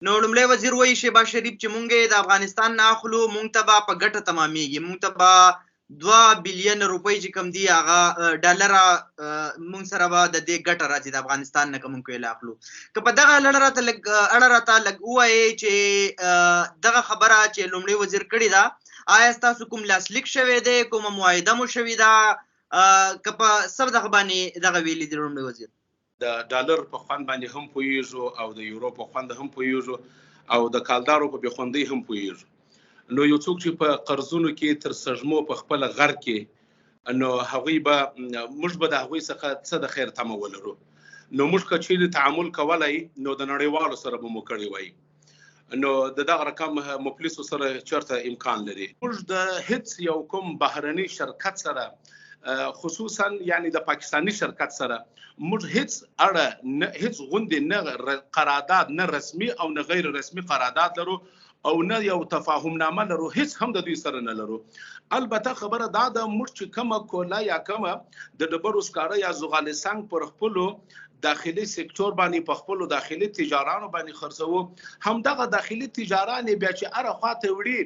نو لومړی وزیر وایي شهباز شریف چې مونږ د افغانستان نه اخلو مونږ ته به په ګټه تمامیږي، مونږ ته به 2 بلین روپۍ چې کوم دي هغه ډالره مونږ سره به د دې ګټه راځي د افغانستان نه که مونږ کویله اخلو. که په دغه اړه راته لږ ووایئ چې دغه خبره چې لومړی وزیر کړې ده آیا ستاسو کوم لاسلیک شوی دی، کومه معاهده مو شوې ده، که په څه دغه باندې دغه ویلي دي لومړی وزیر؟ د ډالر په خوند باندې هم پوهیږو او د یورو په خوند هم پوهیږو او د کالدارو په بېخوندۍ هم پوهیږو. نو یو څوک چې په قرضونو کې تر سږمو په خپل غر کې، نو هغوی به موږ به د هغوی څخه څه د خیر تمه ولرو. نو موږ که چیرې تعامل کولی نو د نړیوالو سره به مو کړی وای، نو د دغه رقم مفلسو سره چېرته امکان لري. موږ د هیڅ یو کوم بهرني شرکت سره، خصوصا یعنی د پاکستانی شرکت سره موږ هیڅ اړه نه، هیڅ غوندې نه قرارداد، نه رسمي او نه غیر رسمي قرارداد لرو او نه یو تفاهم نامه لرو، هیڅ هم د دوی سره نه لرو. البته خبره دا ده موږ چې کومه کوله یا کومه د ډبرو سکاره یا زغال سنگ پر خپلو داخلي سکتور باندې په خپلو داخلي تجارانو باندې خرڅوو، همدغه داخلي تجاران بیا چې هره خواته وړي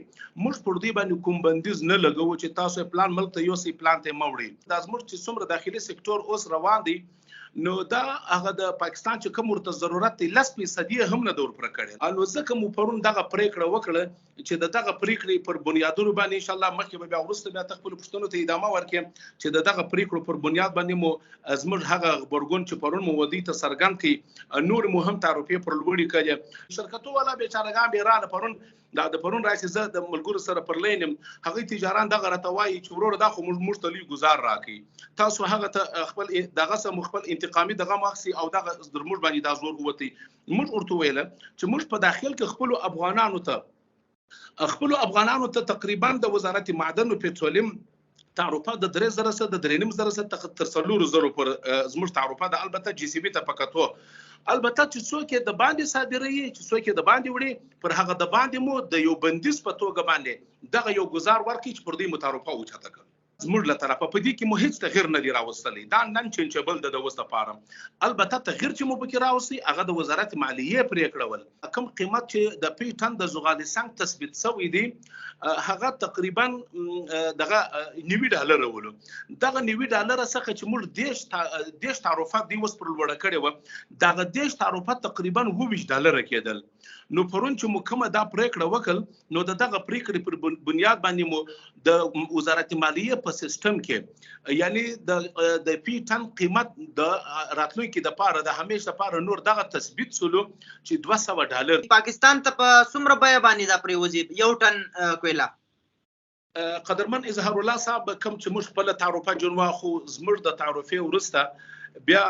موږ پر دوی باندې کوم بندیز نه لګوو چې تاسو پلان ملک ته یوسئ پلان ته مه وړئ. دا زموږ چې څومره داخلي سکتور اوس روان دی نو دا هغه د پاکستان چې کوم ورته ضرورت دی 10% هم نه دور پر کړي. نو ځکه مو پرون دغه پریکړه وکړه چې دغه پریکړې پر بنیادونو باندې ان شاء الله مخکې به بیا وروسته بیا خپل پښتنو ته ادامه ورکړي چې دغه پریکړو پر بنیاد باندې مو زموږ هغه خبرګون چې پرون مو ودی ته سرګند کړي، نور مو هم تعرفې پر لوړې کړي. شرکتو والا بیچارهګان به رااله پرون د پرون راشي زه د ملګرو سره پر لینم، هغه تجاران دغه راته وایي چې ورور دا خو موږ ته لوی ګزار راکړي، تاسو هغه ته خپل دغه سم خپل انتقامي دغه مخسي او دغه در موږ باندې دا زور ووتی. موږ ورته ویل چې موږ په داخل کې خپل افغانانو ته تقریبا د وزارت معدن او پټرولیم تعرفه د 3000 څخه د 3.5 تر 400 پر زموږ تعرفه د البته جی سی بي ته پکاتو. البته چې څوک د باندې صادروي، چې څوک د باندې وړي پر هغه د باندې مو د یو بندیز په توګه باندې دغه یو گزار ورکړي چې پر دې متعارفه اوچته کړي. زموږ له طرفه په دې کې مو هیڅ تغیر نه دی راوستلی، دا نن چنچبل د وس لپاره. البته تغیر چې مو پکې راوستي هغه د وزارت مالیې پرېکړه ول، کوم قیمت چې د پی ټن د زغال سنگ تثبیت شوی دی هغه تقریبا دغه $90 ولو. دغه $90 څخه چې موږ دیش تعرفات دی وس پر لوړه کړې و، دغه دیش تعرفات تقریبا $20 کېدل. نو پرون چې مو کومه دا پریکړه وکړ نو دغه پریکړې پر بنیاد باندې مو د وزارت مالیې په سیستم کې یعنی د پی ټن قیمت د راتلونکي د پاره د همیشه لپاره نور دغه تثبیت سولو چې $200. پاکستان ته په څومره بیه باندې دا پریوزي یو ټن کویلا؟ قدرمن اظهار الله صاحب کوم چې موږ خپل تعرفه جنوا خو زموږ د تعرفې ورسته بیا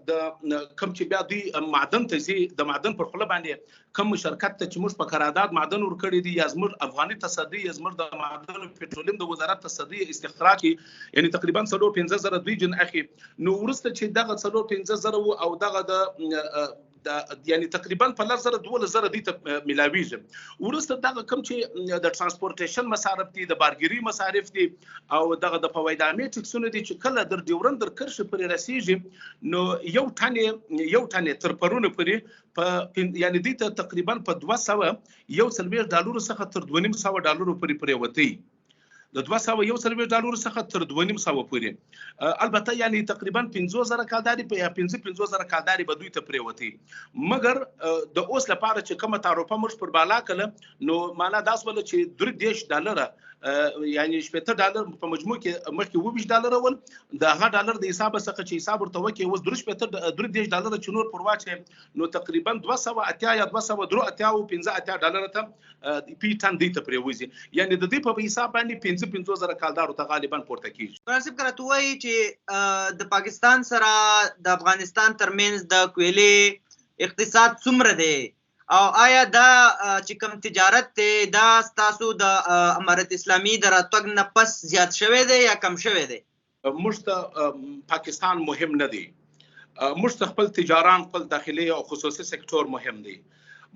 د کوم چې بیا دوی معدن ته زی د معدن پر خله باندې کوم شرکت ته چې موږ په قرارداد معدن ورکړي دي یا زموږ افغاني تصدي یا زموږ د معدن پټرولیم د وزارت تصدي استخراج یعنی تقریبا 15,000 دوی جن اخی. نو ورسته چې دغه 15,000 او دغه یعنی تقریبا په 12,000 دي ته ملاویږي. ورسته دغه کوم چې د ترانسپورټیشن مصارف دي، د بارګری مصارف دي او دغه د فوایدامي ټکسونه دي چې کله در ډیورند در کرښه پرې رسیږي نو یو ټن تر پرونه پرې په یعنی دي ته تقریبا په $241 څخه تر $250 پورې وتی. د $241 څخه تر $250 پورې البته یعنی تقریبا 50,000 کالداري په 50,000 کالداري به دوی ته پریوتی. مګر د اوس لپاره چې کومه تعرفه موږ پر بالا کړه نو معنا داس ول چې $3 یعنی $70 په مجموع کې مخکې $20 ول، د هغه ډالر د حساب څخه چې حساب ورته وکي اوس $3 چې نور پر واچې نو تقریبا 280 یا 283 ته پی ټن دی ته پریوزي. یعنی د دې په حساب باندې 50,000 کالدارو ته غالبا پورته کیږي. مناسب کرته وایي چې د پاکستان سره د افغانستان ترمنځ د کویلې اقتصاد څومره دی او آیا دا چې کوم تجارت ته دا ستاسو د امارت اسلامي د راتګ نه پس زیات شوی دی یا کم شوی دی؟ موږ ته پاکستان مهم نه دی، موږ ته خپل تجاران خپل داخلي او خصوصي سکتور مهم دی.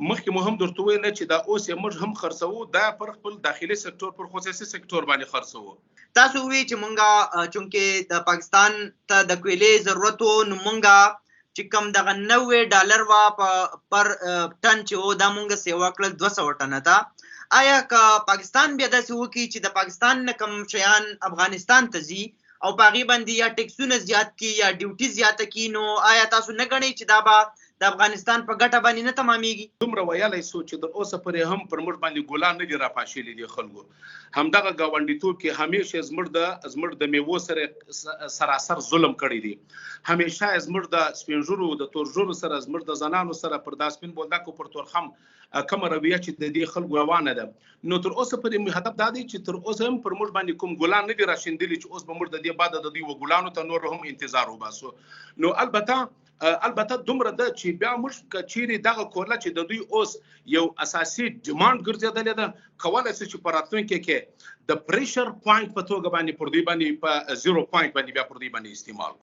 مخکې مهم درته ویل چې دا اوس موږ هم خرڅوو دا پر خپل داخلي سکتور پر خصوصي سکتور باندې خرڅوو. تاسو وی چې مونږه چونکه د پاکستان ته د کویلې ضرورت وو نو مونږه چې کوم دغه $90 وا پر ټن چې و دا مونږ سیوا کړل 200 ټنه ته آیا که پاکستان بیا داسې وکړي چې د پاکستان نه کوم شیان افغانستان ته ځي او په هغې باندې یا ټیکسونه زیات کړي یا ډیوټي زیاته کړي نو آیا تاسو نه ګڼئ چې دا به د افغانستان په ګټه باندې نه تمامیږي؟ دومره ویلی سو چې تر اوسه پورې هم پر موږ باندې ګلان نه دي راپاشلي دي خلکو. همدغه ګاونډیتوب کې همیشه زموږ د میوو سره سراسر ظلم کړی دی. همیشه زموږ د سپینږیرو د تورژورو سره زموږ د زنانو سره پر دا سپین بولدکو پر تورخم کومه رویه چې د دې خلکو روانه ده. نو تر اوسه پورې هدف دا دی چې تر اوسه هم پر موږ باندې کوم ګلان نه دي راشندلي چې اوس به موږ د دې بعد د دوی ګلانو ته نور هم انتظار وباسو. نو البته دومره ده چې بیا موږ که چیرې دغه کورله چې د دوی اوس یو اساسي ډیمانډ ګرځېدلې ده کولی شي چې په راتلونکي کې د پریشر پوینټ په توګه باندې پر دوی باندې په 0 پوینټ باندې بیا پر دوی باندې استعمال